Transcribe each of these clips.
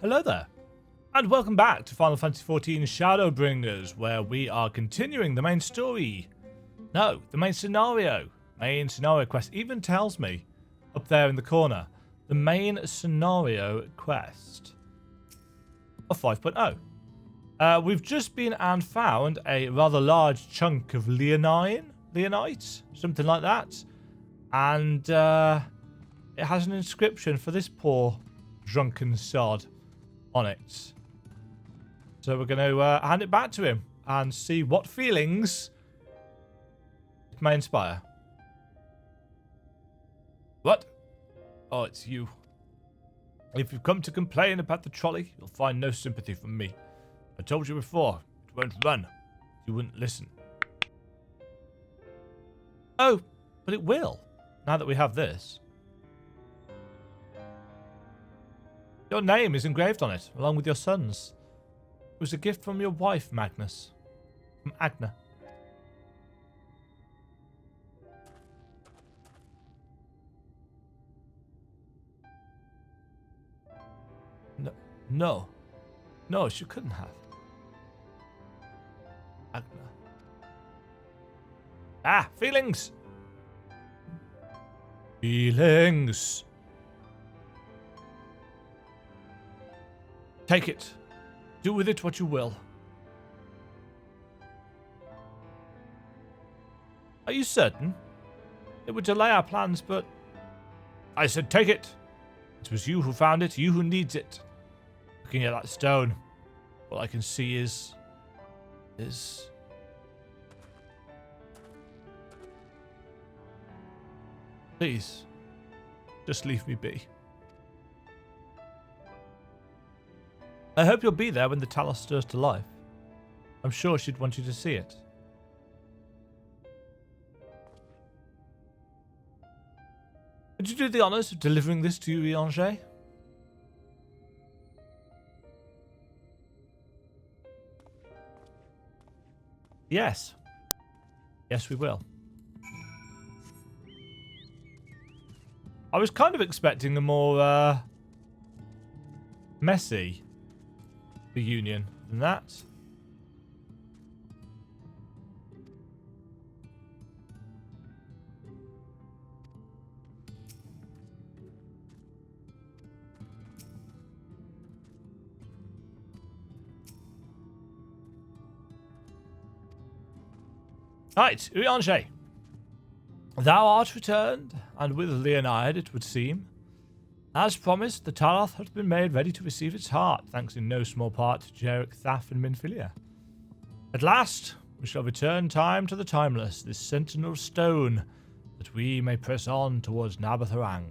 Hello there, and welcome back to Final Fantasy XIV Shadowbringers, where we are continuing the main story. No, the main scenario. Main scenario quest even tells me, up there in the corner, the main scenario quest of 5.0. We've just been and found a rather large chunk of Leonite, something like that. And it has an inscription for this poor drunken sod on it. So we're going to hand it back to him and see what feelings it may inspire. What? Oh, it's you. If you've come to complain about the trolley, you'll find no sympathy from me. I told you before, it won't run. You wouldn't listen. Oh, but it will, now that we have this. Your name is engraved on it, along with your son's. It was a gift from your wife, Magnus. From Agna. No, she couldn't have. Agna. Ah, feelings! Feelings! Take it. Do with it what you will. Are you certain? It would delay our plans, but... I said take it. It was you who found it, you who needs it. Looking at that stone, all I can see is... Please, just leave me be. I hope you'll be there when the talus stirs to life. I'm sure she'd want you to see it. Would you do the honours of delivering this to Urianger? Yes. Yes, we will. I was kind of expecting a more messy reunion than that. Right, Urianger. Thou art returned, and with Leonide, it would seem. As promised, the talus has been made ready to receive its heart, thanks in no small part to Jarek, Thaf, and Minfilia. At last, we shall return time to the timeless, this sentinel stone, that we may press on towards Nabaath.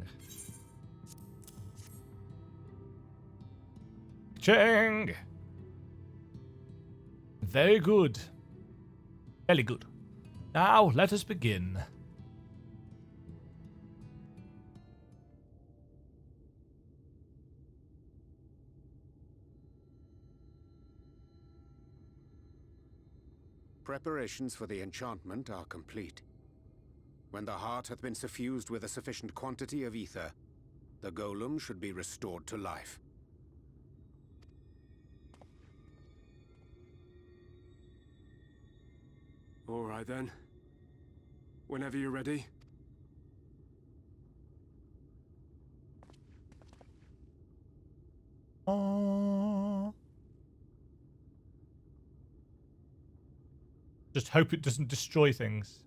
Ching! Very good. Very good. Now, let us begin. Preparations for the enchantment are complete. When the heart hath been suffused with a sufficient quantity of ether, the golem should be restored to life. All right then. Whenever you're ready. Just hope it doesn't destroy things.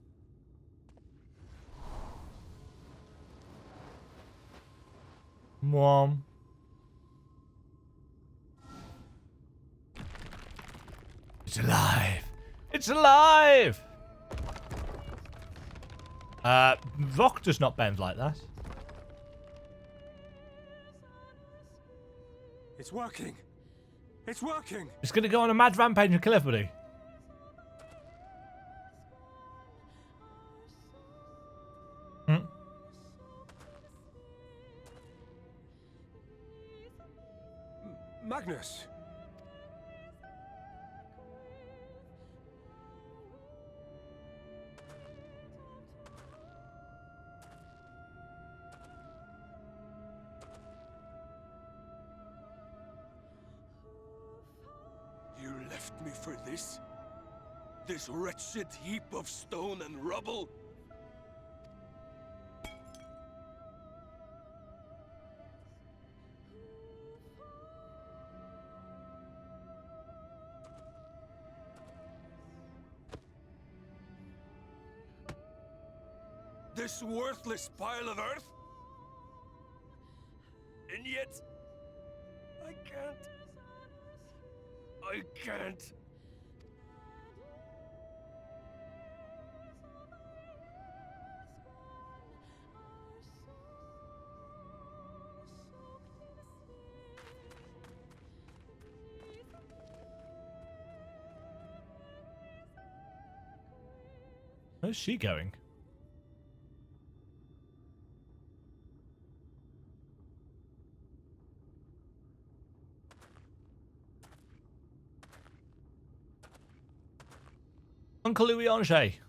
Mom. It's alive. It's alive! Rock does not bend like that. It's working. It's working. It's going to go on a mad rampage and kill everybody. Magnus. left me for this? This wretched heap of stone and rubble? This worthless pile of earth? And yet, I can't. I can't. Where's she going? Uncle Louis-Ange.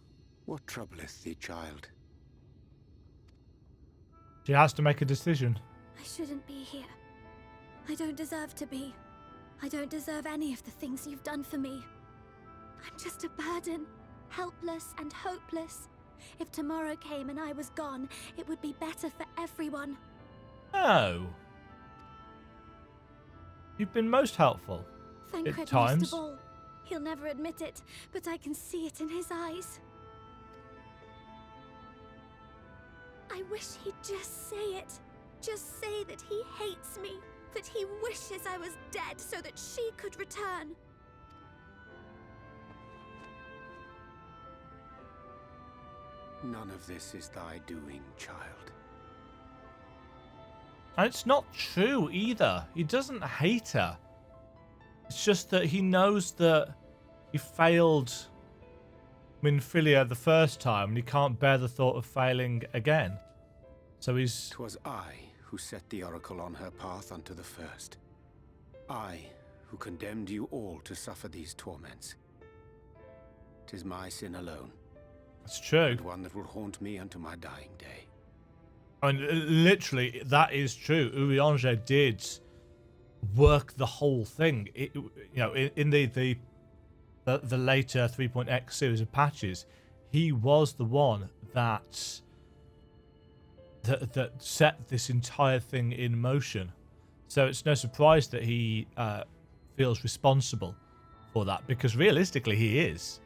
What troubleth thee, child? She has to make a decision. I shouldn't be here. I don't deserve to be. I don't deserve any of the things you've done for me. I'm just a burden, helpless and hopeless. If tomorrow came and I was gone, it would be better for everyone. Oh. You've been most helpful. Thank At Fred times. most of all. He'll never admit it, but I can see it in his eyes. I wish he'd just say it. Just say that he hates me, that he wishes I was dead so that she could return. None of this is thy doing, child. And it's not true either. He doesn't hate her. It's just that he knows that he failed Minfilia the first time and he can't bear the thought of failing again. So he's... 'Twas I who set the oracle on her path unto the first. I who condemned you all to suffer these torments. 'Tis my sin alone, It's true. and one that will haunt me unto my dying day. I mean, literally, that is true. Urianger did work the whole thing. In the later 3.x series of patches, he was the one that set this entire thing in motion. So it's no surprise that he feels responsible for that, because realistically he is.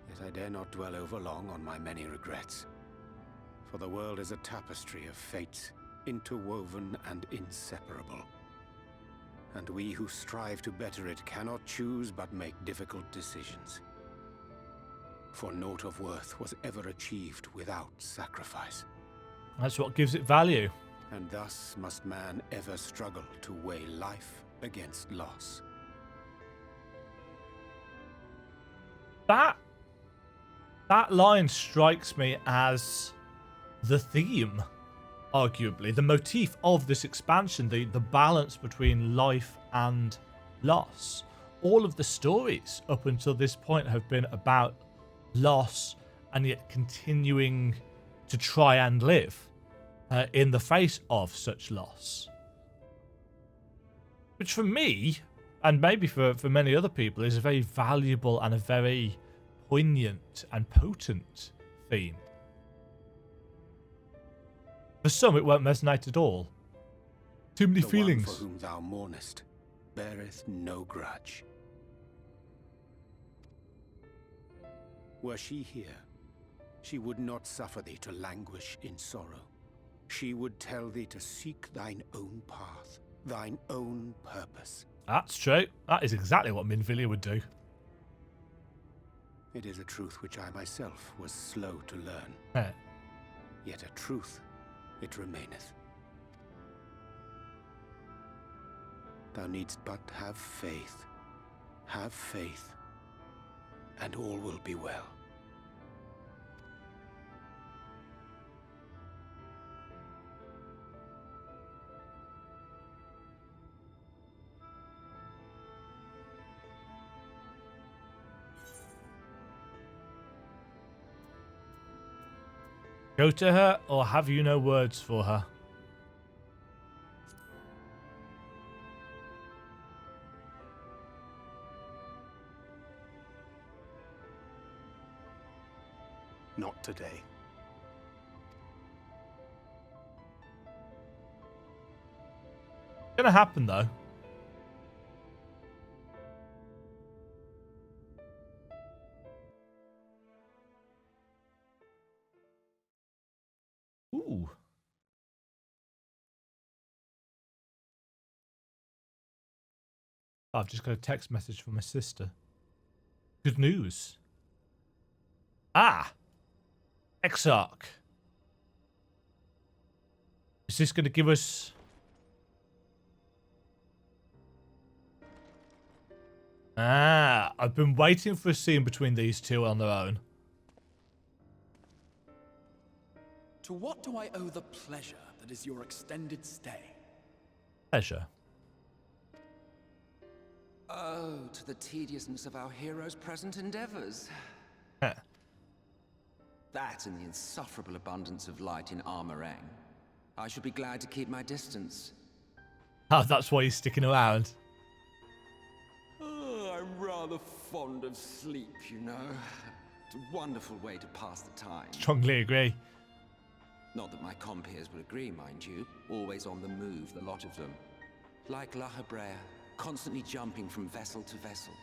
Yet I dare not dwell over long on my many regrets. For the world is a tapestry of fates, interwoven and inseparable. And we who strive to better it cannot choose but make difficult decisions. For naught of worth was ever achieved without sacrifice. That's what gives it value. And thus must man ever struggle to weigh life against loss. That line strikes me as the theme, arguably, the motif of this expansion, the balance between life and loss. All of the stories up until this point have been about loss and yet continuing to try and live in the face of such loss. Which for me, and maybe for many other people, is a very valuable and a very poignant and potent theme. For some, it won't resonate at all. Too many The feelings. one for whom thou mournest beareth no grudge. Were she here, she would not suffer thee to languish in sorrow. She would tell thee to seek thine own path, thine own purpose. That's true. That is exactly what Minfilia would do. It is a truth which I myself was slow to learn. Eh. Yet a truth it remaineth. Thou needst but have faith, and all will be well. Go to her, or have you no words for her? not today. Gonna happen though. Ooh. I've just got a text message from my sister. Good news. Ah! Exarch. Is this going to give us... Ah, I've been waiting for a scene between these two on their own. To what do I owe the pleasure that is your extended stay? Pleasure. Oh, to the tediousness of our hero's present endeavors. Heh. That and the insufferable abundance of light in Armorang. I should be glad to keep my distance. Oh, that's why he's sticking around. Oh, I'm rather fond of sleep, you know. It's a wonderful way to pass the time. Strongly agree. Not that my compeers would agree, mind you. Always on the move, the lot of them. Like La Hebrea, constantly jumping from vessel to vessel.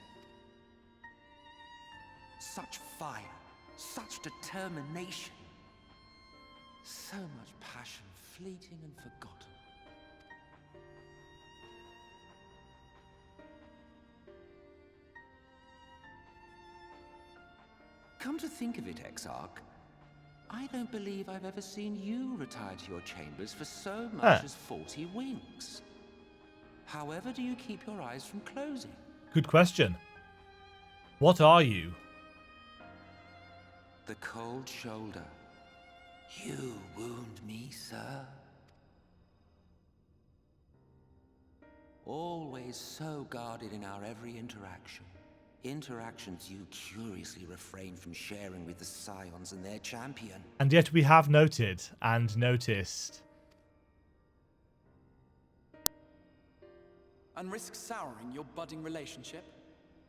Such fire, such determination. So much passion, fleeting and forgotten. Come to think of it, Exarch, I don't believe I've ever seen you retire to your chambers for so much as 40 winks. However do you keep your eyes from closing? Good question. What are you? The cold shoulder. You wound me, sir. Always so guarded in our every interaction. Interactions you curiously refrain from sharing with the Scions and their champion. And yet we have noted and noticed. And risk souring your budding relationship?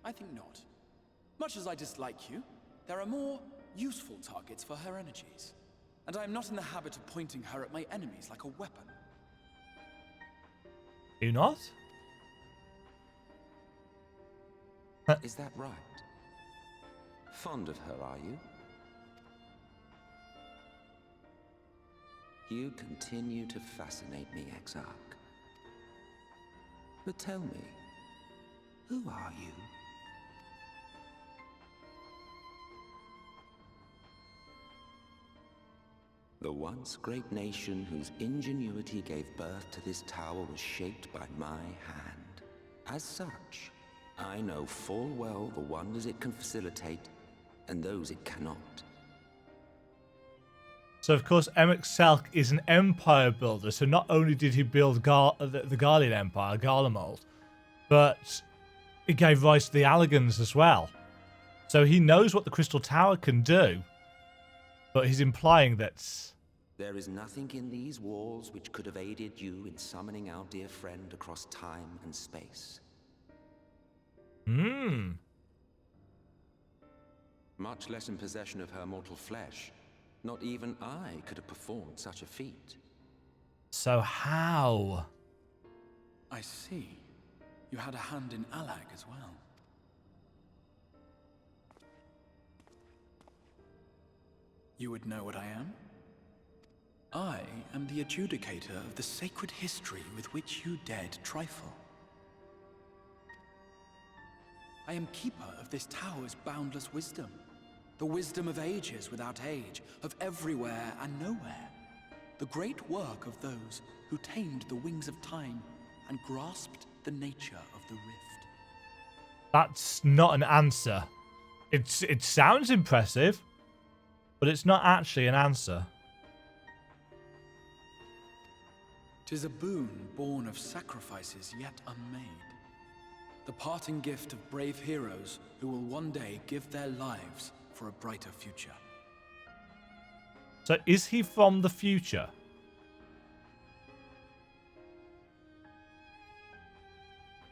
I think not. Much as I dislike you, there are more useful targets for her energies. And I am not in the habit of pointing her at my enemies like a weapon. You not? Is that right? Fond of her, are you? You continue to fascinate me, Exarch. But tell me, who are you? The once great nation whose ingenuity gave birth to this tower was shaped by my hand. As such, I know full well the wonders it can facilitate and those it cannot. So of course MSQ is an empire builder, so not only did he build the Guardian Empire, Garlemald, but it gave rise to the Allagans as well. So he knows what the Crystal Tower can do, but he's implying that... There is nothing in these walls which could have aided you in summoning our dear friend across time and space. Much less in possession of her mortal flesh. Not even I could have performed such a feat. So how? I see. You had a hand in Allag as well. You would know what I am? I am the adjudicator of the sacred history with which you dared trifle. I am keeper of this tower's boundless wisdom. The wisdom of ages without age, of everywhere and nowhere. The great work of those who tamed the wings of time and grasped the nature of the rift. That's not an answer. It sounds impressive, but it's not actually an answer. 'Tis a boon born of sacrifices yet unmade. The parting gift of brave heroes who will one day give their lives for a brighter future. So is he from the future?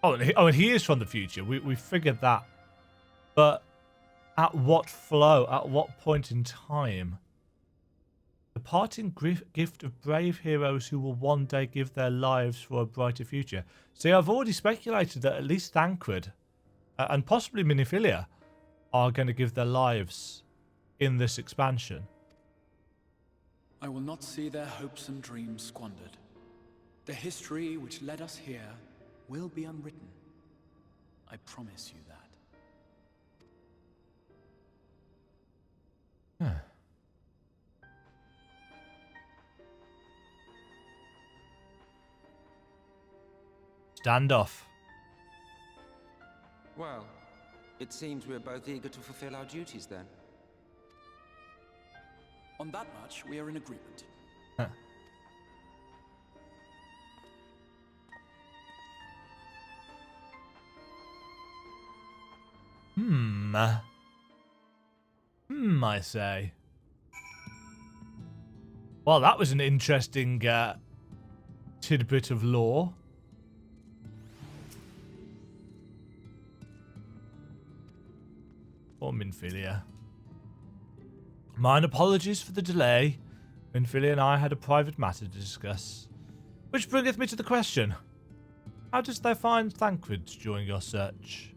Oh, and he is from the future. We figured that. But At what flow? At what point in time? The parting gift of brave heroes who will one day give their lives for a brighter future. See, I've already speculated that at least Thancred and possibly Miniphilia are going to give their lives in this expansion. I will not see their hopes and dreams squandered. The history which led us here will be unwritten. I promise you that. Standoff. Well, it seems we're both eager to fulfill our duties then. On that much, we are in agreement. I say. Well, that was an interesting tidbit of lore. Or Minphilia. Mine apologies for the delay. Minphilia and I had a private matter to discuss. Which bringeth me to the question. How didst thou find Thancred during your search?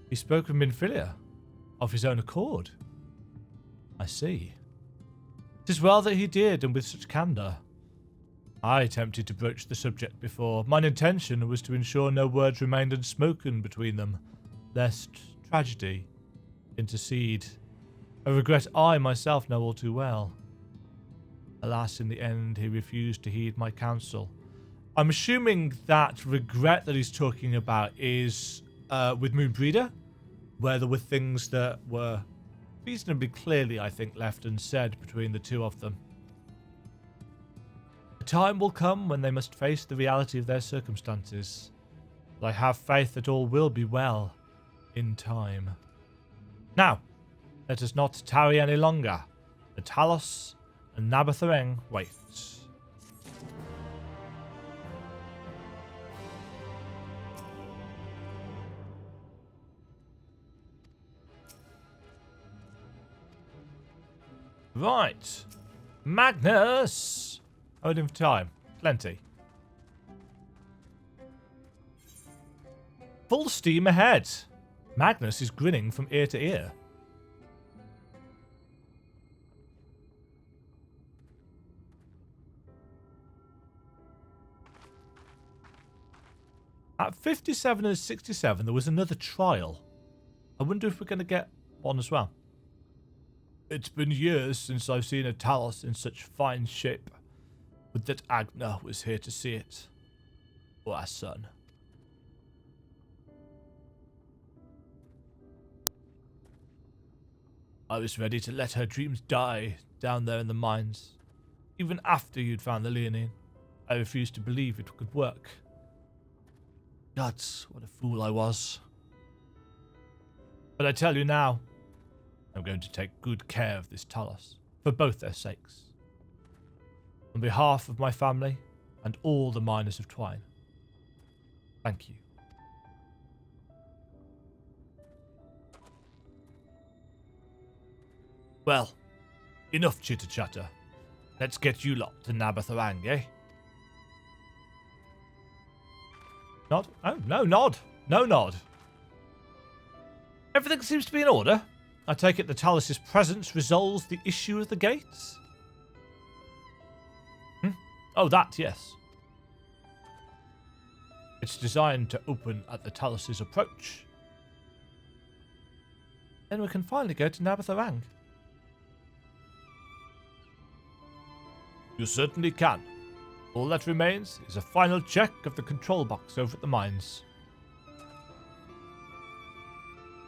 He spoke of Minphilia, of his own accord. I see. 'Tis well that he did, and with such candour. I attempted to broach the subject before. Mine intention was to ensure no words remained unspoken between them, lest tragedy intercede. A regret I myself know all too well. Alas, in the end, he refused to heed my counsel. I'm assuming that regret that he's talking about is with Moonbreeder, where there were things that were reasonably clearly, I think, left unsaid between the two of them. A time will come when they must face the reality of their circumstances, but I have faith that all will be well in time. Now, let us not tarry any longer. The talus and Nabaath wait. Right. Magnus! How are we doing for time? Plenty. Full steam ahead. Magnus is grinning from ear to ear. At 57 and 67, there was another trial. I wonder if we're going to get one as well. It's been years since I've seen a talus in such fine shape. Would that Agna was here to see it. Or our son. I was ready to let her dreams die down there in the mines. Even after you'd found the Leonine, I refused to believe it could work. Gods, what a fool I was. But I tell you now, I'm going to take good care of this talus, for both their sakes. On behalf of my family and all the miners of Twine. Thank you. Well, enough chitter-chatter. Let's get you lot to Nabaath, eh? Nod? Oh, no nod. No nod. Everything seems to be in order. I take it the talus's presence resolves the issue of the gates? Oh, that, yes. It's designed to open at the talus's approach. Then we can finally go to Nabaath. You certainly can. All that remains is a final check of the control box over at the mines.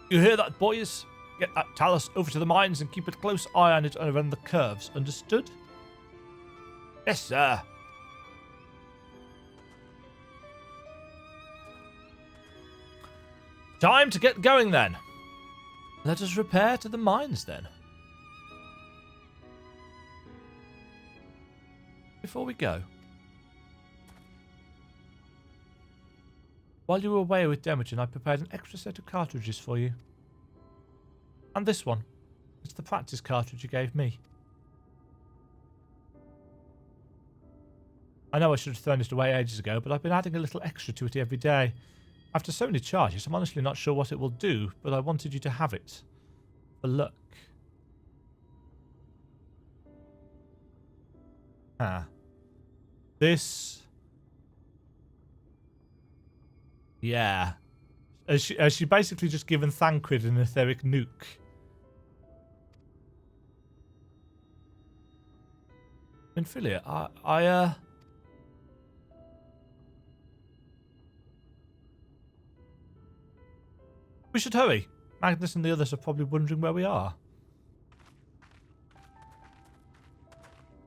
You hear that, boys? Get that talus over to the mines and keep a close eye on it around the curves. Understood? Yes, sir. Time to get going then. Let us repair to the mines then. Before we go, While you were away with Demajen, I prepared an extra set of cartridges for you. And this one. It's the practice cartridge you gave me. I know I should have thrown it away ages ago, but I've been adding a little extra to it every day. After so many charges, I'm honestly not sure what it will do, but I wanted you to have it. For luck. This... Yeah. Has she basically just given Thancred an etheric nuke? Infilia, we should hurry. Magnus and the others are probably wondering where we are.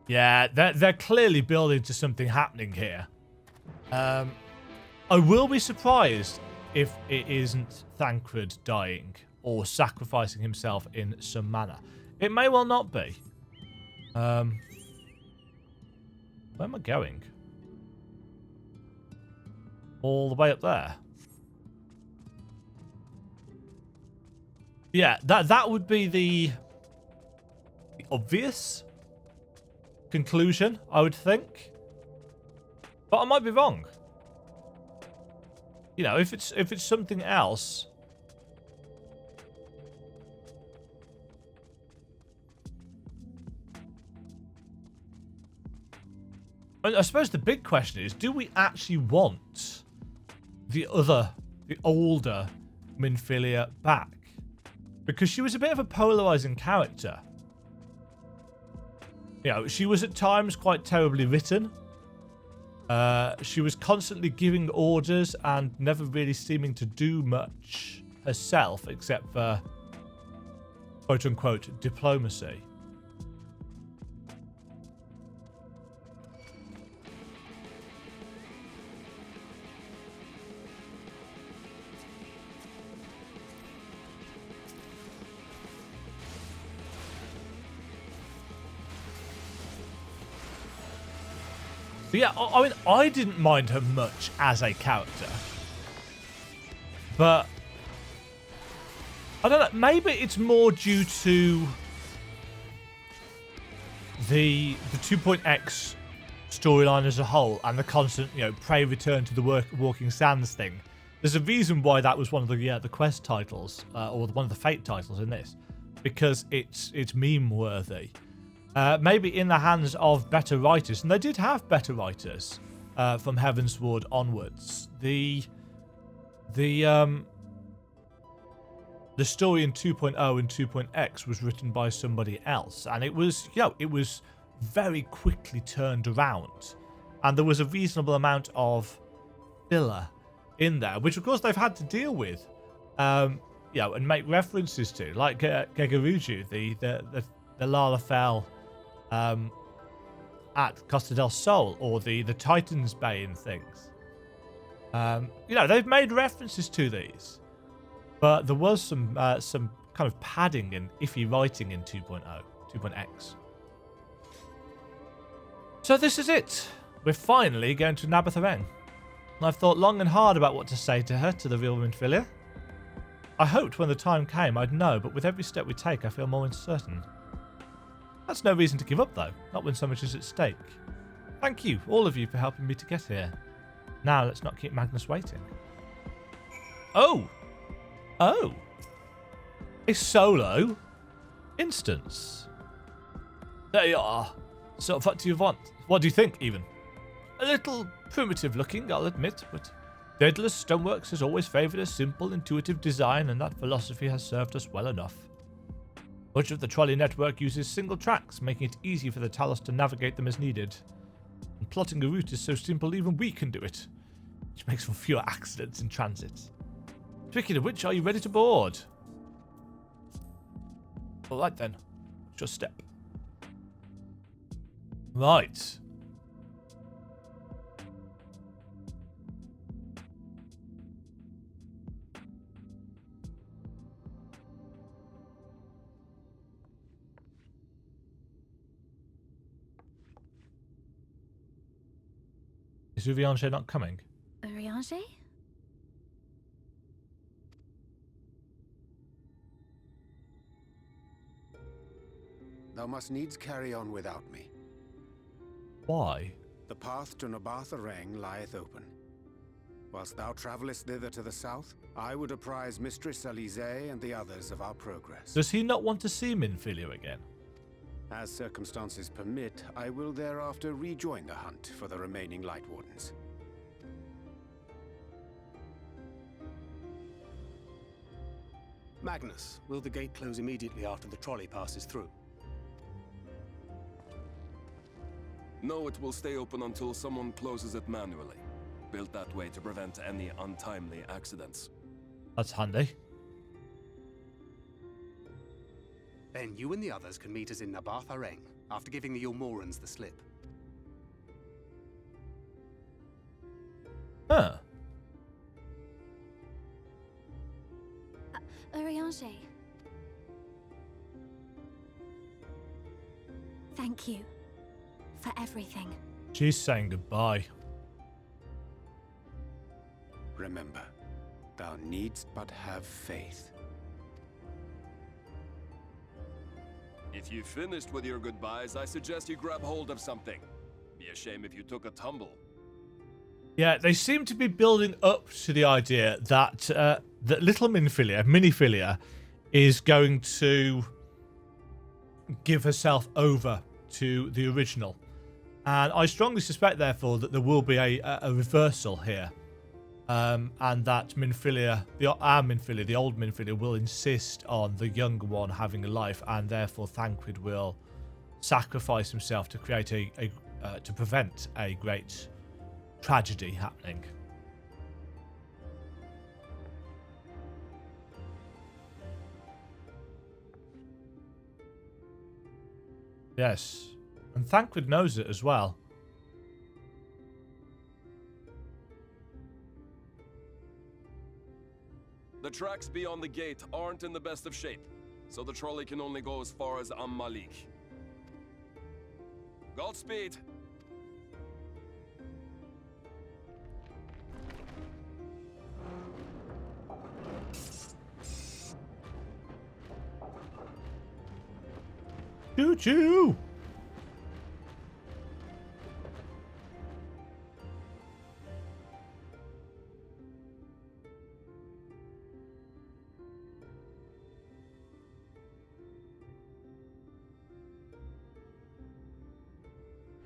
Yeah, they're clearly building to something happening here. I will be surprised if it isn't Thancred dying or sacrificing himself in some manner. It may well not be. Where am I going? All the way up there. Yeah, that would be the obvious conclusion, I would think. But I might be wrong. You know, if it's something else. I suppose the big question is, do we actually want the older Minfilia back? Because she was a bit of a polarizing character. You know, she was at times quite terribly written. She was constantly giving orders and never really seeming to do much herself except for quote-unquote diplomacy. But yeah, I mean, I didn't mind her much as a character. But I don't know, maybe it's more due to the 2.x storyline as a whole and the constant, you know, Prey return to the Walking Sands thing. There's a reason why that was one of the quest titles, or one of the fate titles in this, because it's meme worthy. Maybe in the hands of better writers, and they did have better writers from Heavensward onwards. The story in 2.0 and 2.x was written by somebody else, and it was, you know, it was very quickly turned around, and there was a reasonable amount of filler in there, which of course they've had to deal with, you know, and make references to, like Gegaruju, the Lalafell at Costa del Sol, or the Titan's Bane things. You know, they've made references to these, but there was some kind of padding and iffy writing in 2.0, 2.x. So this is it. We're finally going to Nabaath. I've thought long and hard about what to say to her, to the real Minfilia. I hoped when the time came I'd know, but with every step we take I feel more uncertain. That's no reason to give up though, not when so much is at stake. Thank you, all of you, for helping me to get here. Now let's not keep Magnus waiting. Oh! Oh! A solo instance. There you are. So what do you want? What do you think, even? A little primitive looking, I'll admit, but Daedalus Stoneworks has always favoured a simple, intuitive design, and that philosophy has served us well enough. Much of the trolley network uses single tracks, making it easy for the talus to navigate them as needed. And plotting a route is so simple even we can do it, which makes for fewer accidents in transit. Speaking of which, are you ready to board? Alright then, just step. Right. Is Urianger not coming? Urianger? thou must needs carry on without me. Why? The path to Nabaath lieth open. Whilst thou travellest thither to the south, I would apprise Mistress Alize and the others of our progress. Does he not want to see Minfilia again? As circumstances permit, I will thereafter rejoin the hunt for the remaining Light Wardens. Magnus, will the gate close immediately after the trolley passes through? No, it will stay open until someone closes it manually. Built that way to prevent any untimely accidents. That's handy. Then you and the others can meet us in Nabaath after giving the Ilmorans the slip. Huh. Urianger. Thank you for everything. She's saying goodbye. Remember, thou needst but have faith. If you've finished with your goodbyes, I suggest you grab hold of something. Be a shame if you took a tumble. Yeah, they seem to be building up to the idea that that little Minifilia, is going to give herself over to the original. And I strongly suspect, therefore, that there will be a reversal here. And that Minfilia, our Minfilia, the old Minfilia, will insist on the younger one having a life, and therefore Thancred will sacrifice himself to create to prevent a great tragedy happening. Yes, and Thancred knows it as well. The tracks beyond the gate aren't in the best of shape, so the trolley can only go as far as Malik. Godspeed! Choo-choo!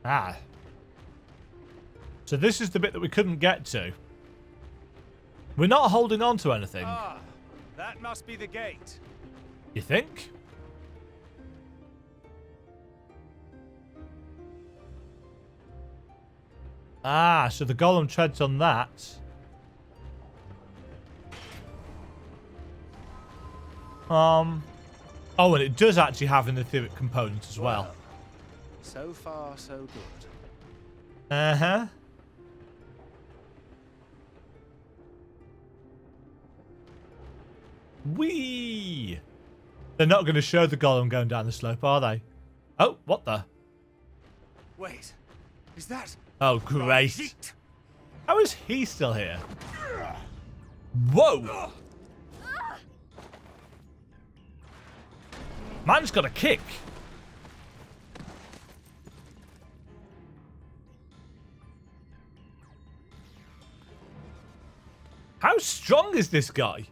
Ah. So this is the bit that we couldn't get to. We're not holding on to anything. Ah, that must be the gate. You think? Ah, so the golem treads on that. Oh, and it does actually have an etheric component as well. So far, so good. Uh-huh. Whee! They're not going to show the golem going down the slope, are they? Oh, what the? Wait, is that... Oh, great. How is he still here? Whoa! Man's got a kick. How strong is this guy?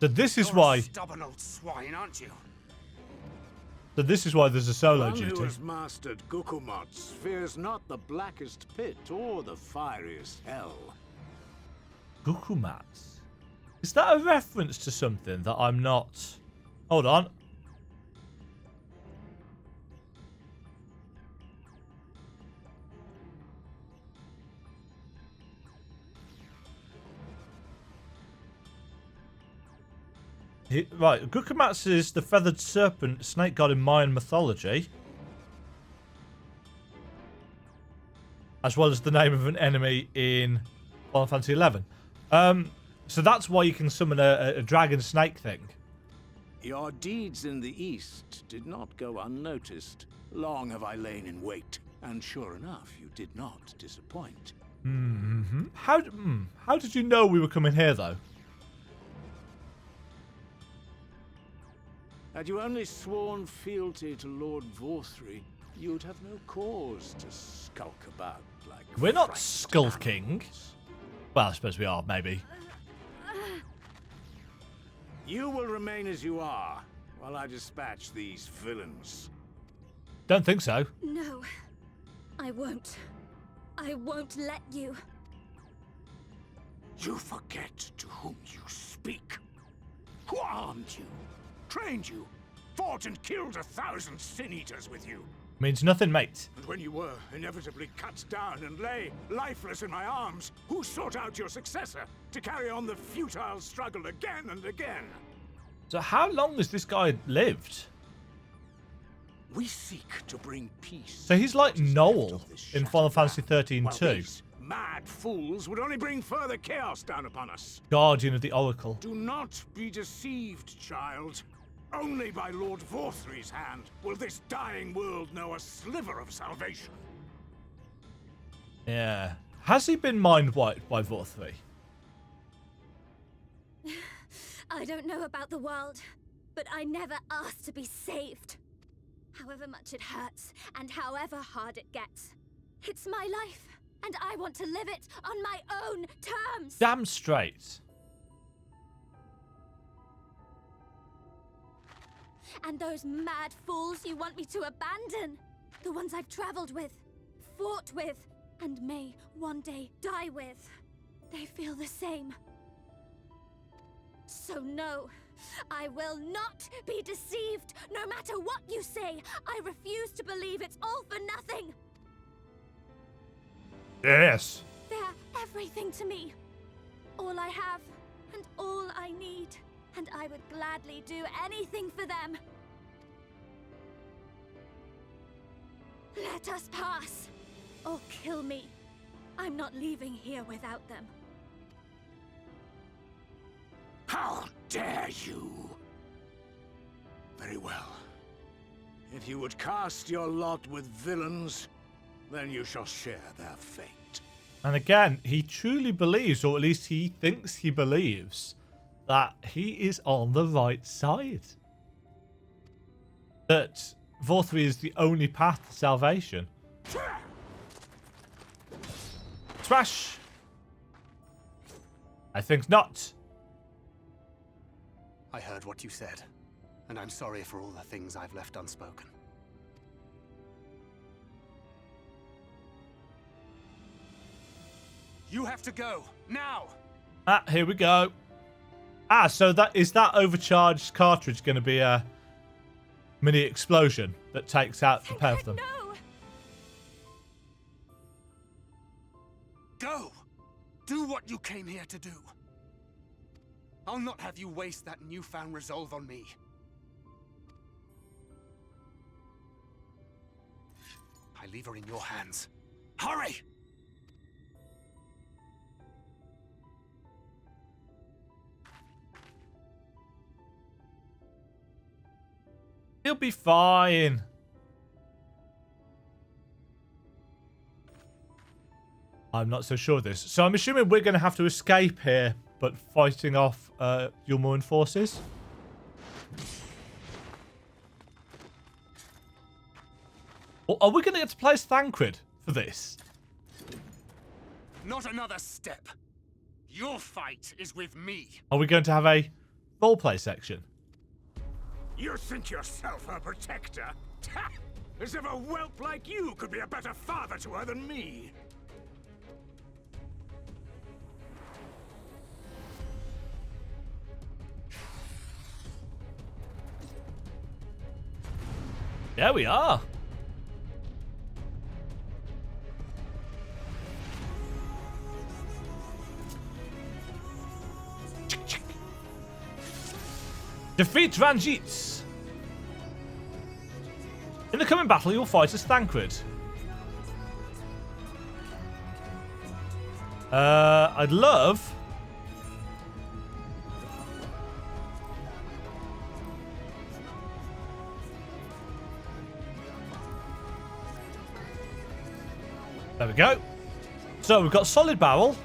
So this is why... Stubborn old swine, aren't you? So this is why there's a solo One duty. who has mastered Gukumots fears not the blackest pit or the fieriest hell. Gukumats? Is that a reference to something that I'm not... Hold on. Right, Gukumats is the feathered serpent snake god in Mayan mythology. As well as the name of an enemy in Final Fantasy XI. So that's why you can summon a dragon snake thing. Your deeds in the east did not go unnoticed. Long have I lain in wait, and sure enough, you did not disappoint. Mm-hmm. How did you know we were coming here, though? Had you only sworn fealty to Lord Vorthry, you'd have no cause to skulk about like... We're not frightened skulking. animals. Well, I suppose we are, maybe. You will remain as you are, while I dispatch these villains. Don't think so. No, I won't. I won't let you. You forget to whom you speak. Who armed you, trained you, fought and killed 1,000 sin-eaters with you. Means nothing, mate. And when you were inevitably cut down and lay lifeless in my arms, who sought out your successor to carry on the futile struggle again and again? So how long has this guy lived? We seek to bring peace. So he's like to what is Noel left of this in Final shattered Fantasy land, 13 while too. these mad fools would only bring further chaos down upon us. Guardian of the Oracle. Do not be deceived, child. Only by Lord Vorthry's hand will this dying world know a sliver of salvation. Yeah. Has he been mind-wiped by Vorthry? I don't know about the world, but I never asked to be saved. However much it hurts, and however hard it gets. It's my life, and I want to live it on my own terms. Damn straight. And those mad fools you want me to abandon, the ones I've traveled with, fought with, and may one day die with, they feel the same. So no, I will not be deceived, no matter what you say. I refuse to believe it's all for nothing. Yes. They're everything to me. All I have, and all I need. And I would gladly do anything for them. Let us pass, or kill me. I'm not leaving here without them. How dare you? Very well. If you would cast your lot with villains, then you shall share their fate. And again, he truly believes, or at least he thinks he believes, that he is on the right side. That Vorthry is the only path to salvation. Smash! I think not. I heard what you said, and I'm sorry for all the things I've left unspoken. You have to go, now! Ah, here we go. Ah, so that is that overcharged cartridge going to be a mini explosion that takes out the pair of them? No! Go! Do what you came here to do. I'll not have you waste that newfound resolve on me. I leave her in your hands. Hurry! He'll be fine. I'm not so sure of this. So I'm assuming we're going to have to escape here, but fighting off Yulmuran forces. Or are we going to get to play as Thancred for this? Not another step. Your fight is with me. Are we going to have a roleplay section? You think yourself her protector? Ha! As if a whelp like you could be a better father to her than me. There we are. Defeat Ranjit. In the coming battle, you'll fight as Thancred. I'd love... There we go. So we've got solid barrel.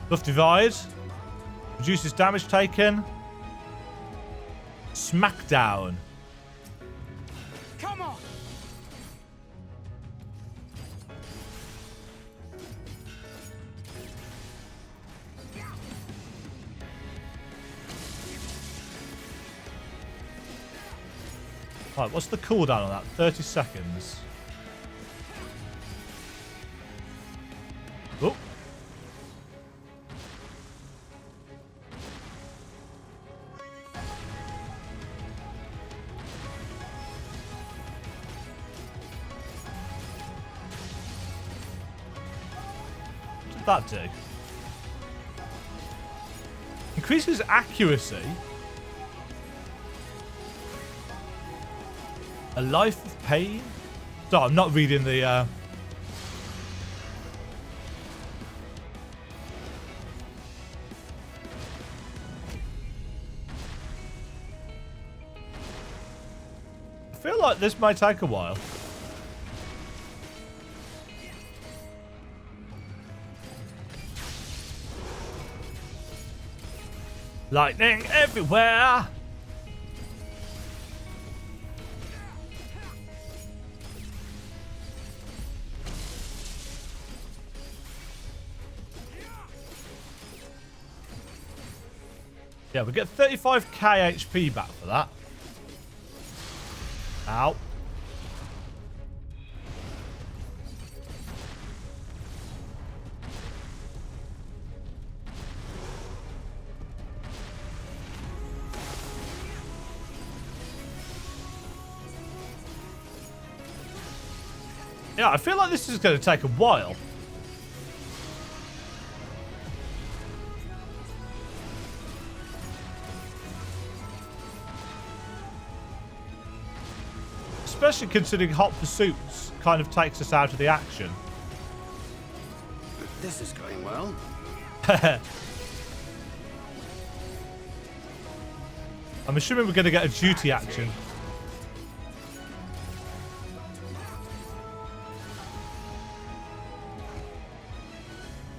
Buff divide. Reduces damage taken. Smackdown. Come on! Right, what's the cooldown on that? 30 seconds. Oh. What did that do? Increases accuracy. A life of pain? Sorry, I'm not reading the... I feel like this might take a while. Lightning everywhere! Yeah, we get 35k HP back for that. Ow. Yeah, I feel like this is going to take a while. Especially considering Hot Pursuits kind of takes us out of the action. This is going well. I'm assuming we're going to get a duty action.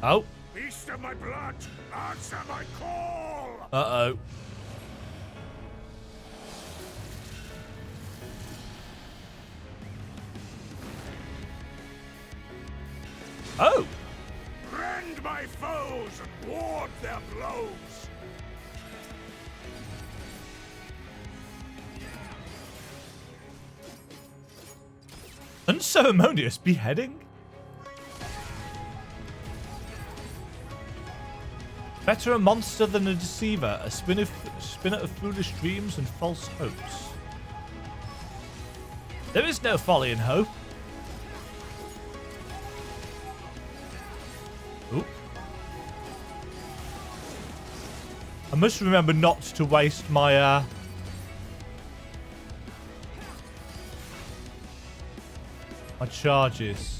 Oh. Beast of my blood, answer my call! Uh-oh. Oh! Rend my foes and ward their blows! Unceremonious beheading? Better a monster than a deceiver, a spinner of foolish dreams and false hopes. There is no folly in hope. Oop. I must remember not to waste my my charges.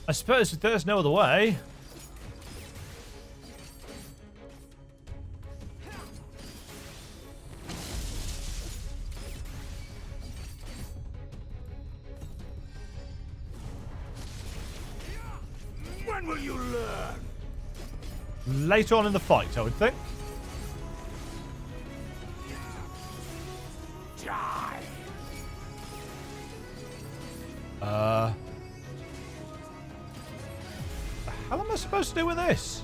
I suppose if there's no other way. When will you learn? Later on in the fight, I would think. Die! How am I supposed to do with this?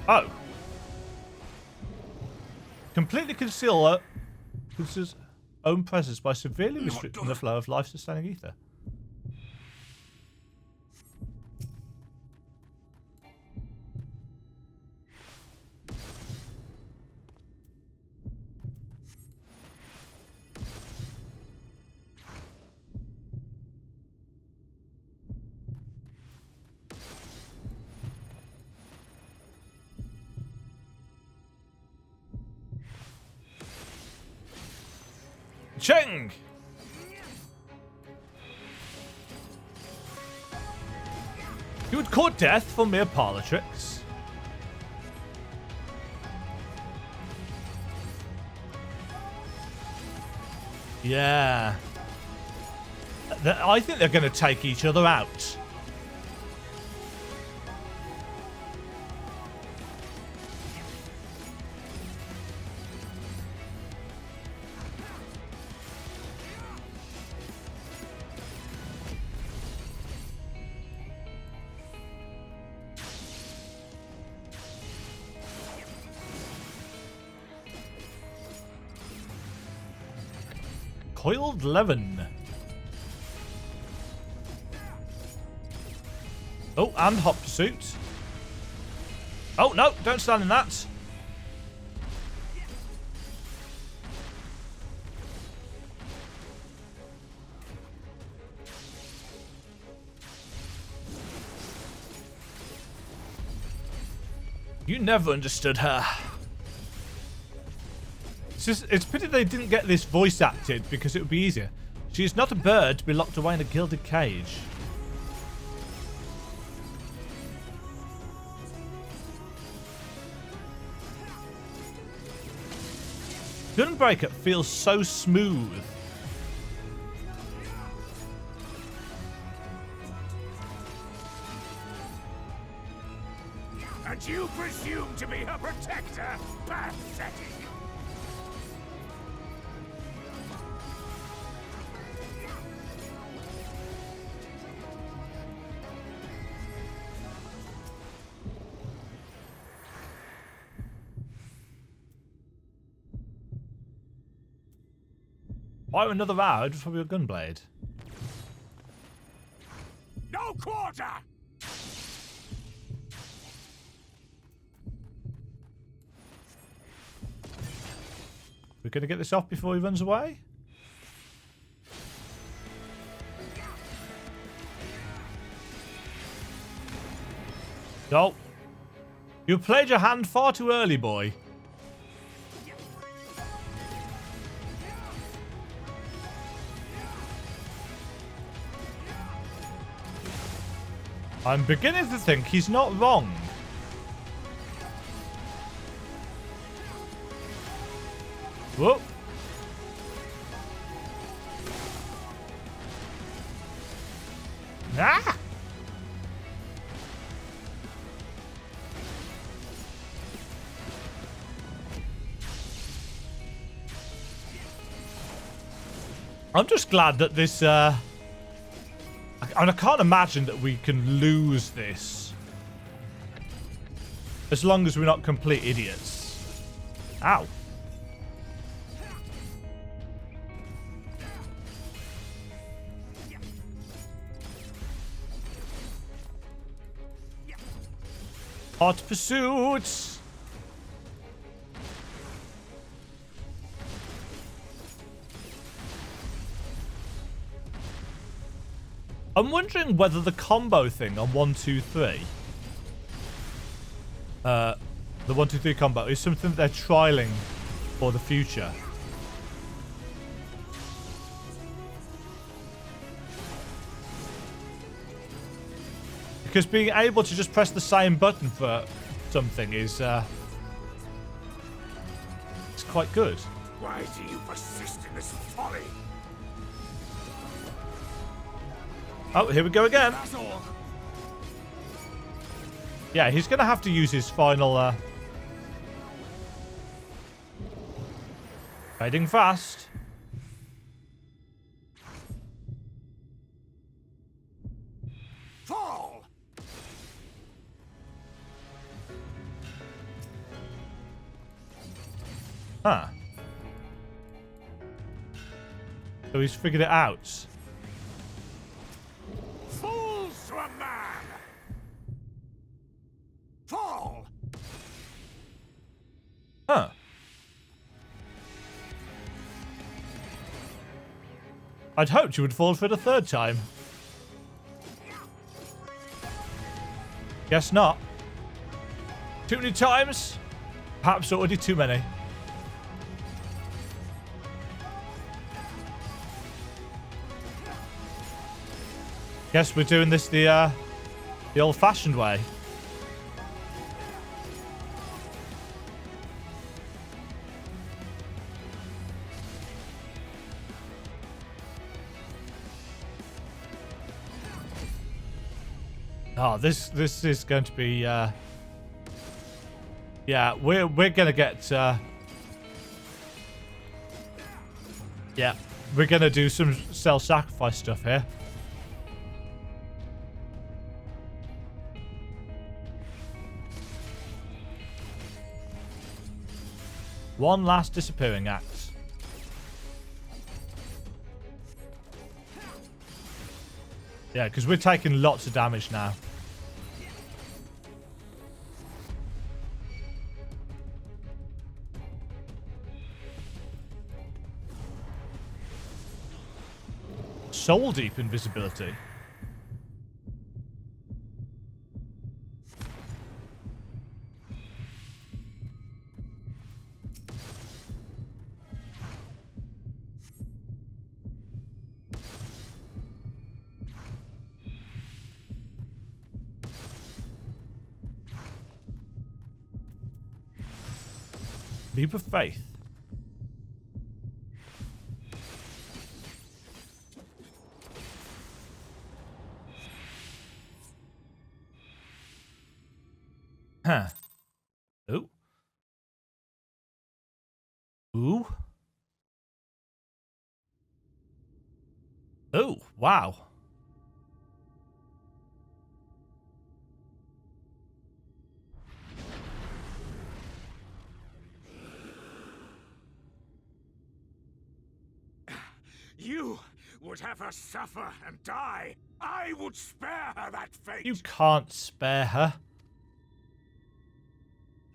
Oh. Completely conceal his own presence by severely restricting the flow of life-sustaining ether. Ching! You would court death for mere parlor tricks. Yeah. I think they're going to take each other out. Coiled Levin. Oh, and hot pursuit. Oh, no, don't stand in that. You never understood her. It's pity they didn't get this voice acted because it would be easier. She is not a bird to be locked away in a gilded cage. Gunbreaker feels so smooth. And you presume to be her protector? Pathetic! Fire another arrow just from your gunblade. No quarter! We're going to get this off before he runs away? No. You played your hand far too early, boy. I'm beginning to think he's not wrong. Whoop. Ah! I'm just glad that this, and I can't imagine that we can lose this. As long as we're not complete idiots. Ow. Hot pursuits. I'm wondering whether the combo thing on 1, 2, 3, the 1, 2, 3 combo is something that they're trialing for the future. Because being able to just press the same button for something is it's quite good. Why do you persist in this folly? Oh, here we go again. That's all. Yeah, he's going to have to use his final... Fading fast. Fall! Huh. So he's figured it out. Fools to a man! Fall! Huh. I'd hoped you would fall for the third time. Guess not. Too many times? Perhaps already too many. Guess we're doing this the old-fashioned way. Oh, this is going to be yeah, we're gonna get yeah, we're gonna do some self-sacrifice stuff here. One last disappearing act. Yeah, because we're taking lots of damage now. Soul deep invisibility. Leap of faith. Huh. Ooh. Ooh. Oh, wow. You would have her suffer and die. I would spare her that fate. You can't spare her.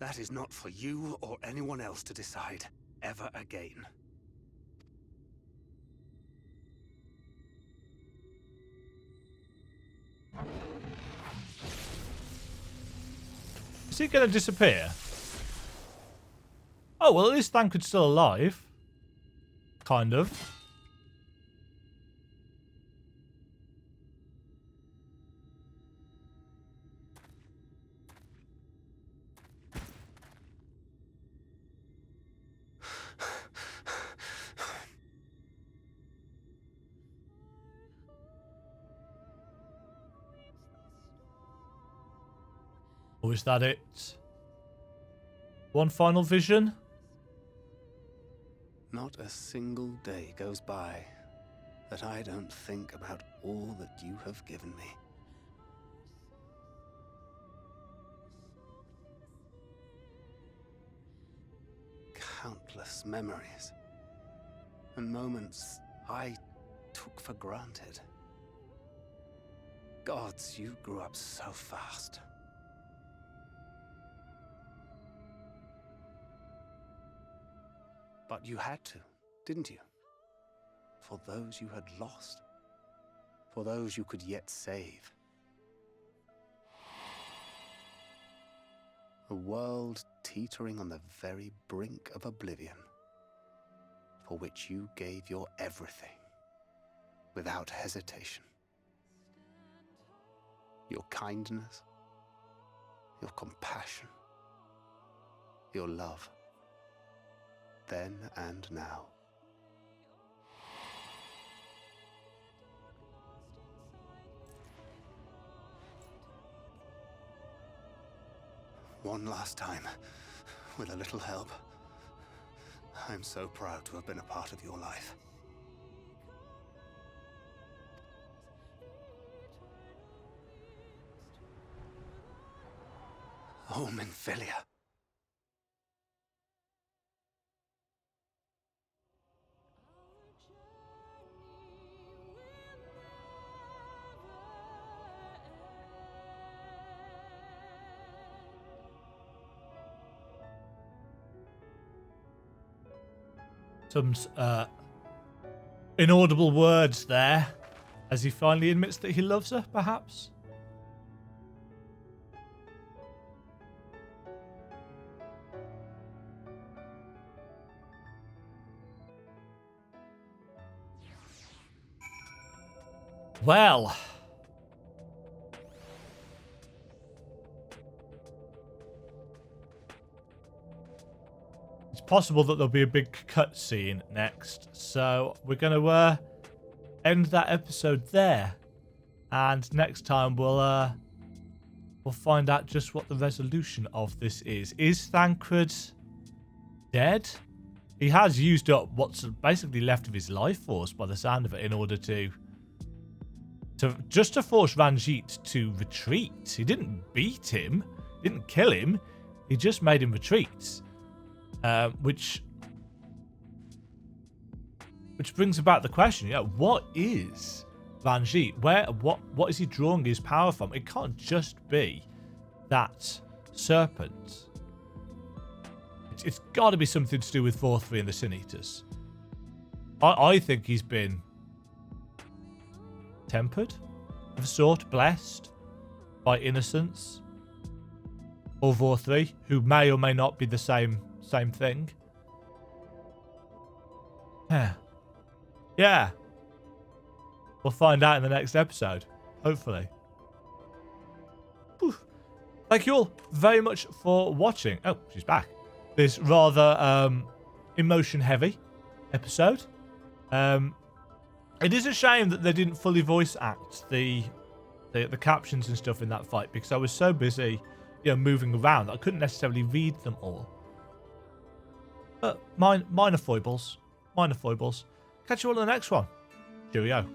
That is not for you or anyone else to decide ever again. Is he going to disappear? Oh, well, at least Thancred's still alive. Kind of. Or is that it? One final vision? Not a single day goes by that I don't think about all that you have given me. Countless memories and moments I took for granted. Gods, you grew up so fast. But you had to, didn't you? For those you had lost. For those you could yet save. A world teetering on the very brink of oblivion, for which you gave your everything, without hesitation. Your kindness, your compassion, your love. Then and now. One last time, with a little help. I'm so proud to have been a part of your life. Oh, Minfilia. Some inaudible words there as he finally admits that he loves her, perhaps. Well, it's possible that there'll be a big cutscene next. So we're going to end that episode there. And next time we'll find out just what the resolution of this is. Is Thancred dead? He has used up what's basically left of his life force by the sound of it in order to force Ranjit to retreat. He didn't beat him, didn't kill him. He just made him retreat. Which brings about the question, yeah, what is Ranjit? What is he drawing his power from? It can't just be that serpent. It's got to be something to do with Vorthri and the Sin Eaters. I think he's been tempered of a sort, blessed by innocence, or Vorthri, who may or may not be the same thing. Yeah. We'll find out in the next episode, hopefully. Whew. Thank you all very much for watching. Oh, she's back. This rather emotion-heavy episode. It is a shame that they didn't fully voice act the captions and stuff in that fight, because I was so busy, moving around that I couldn't necessarily read them all. But minor foibles. Minor foibles. Catch you all in the next one. Cheerio.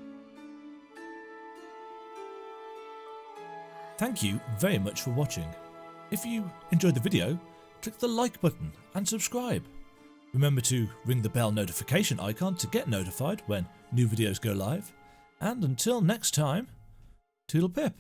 Thank you very much for watching. If you enjoyed the video, click the like button and subscribe. Remember to ring the bell notification icon to get notified when new videos go live. And until next time, toodle pip.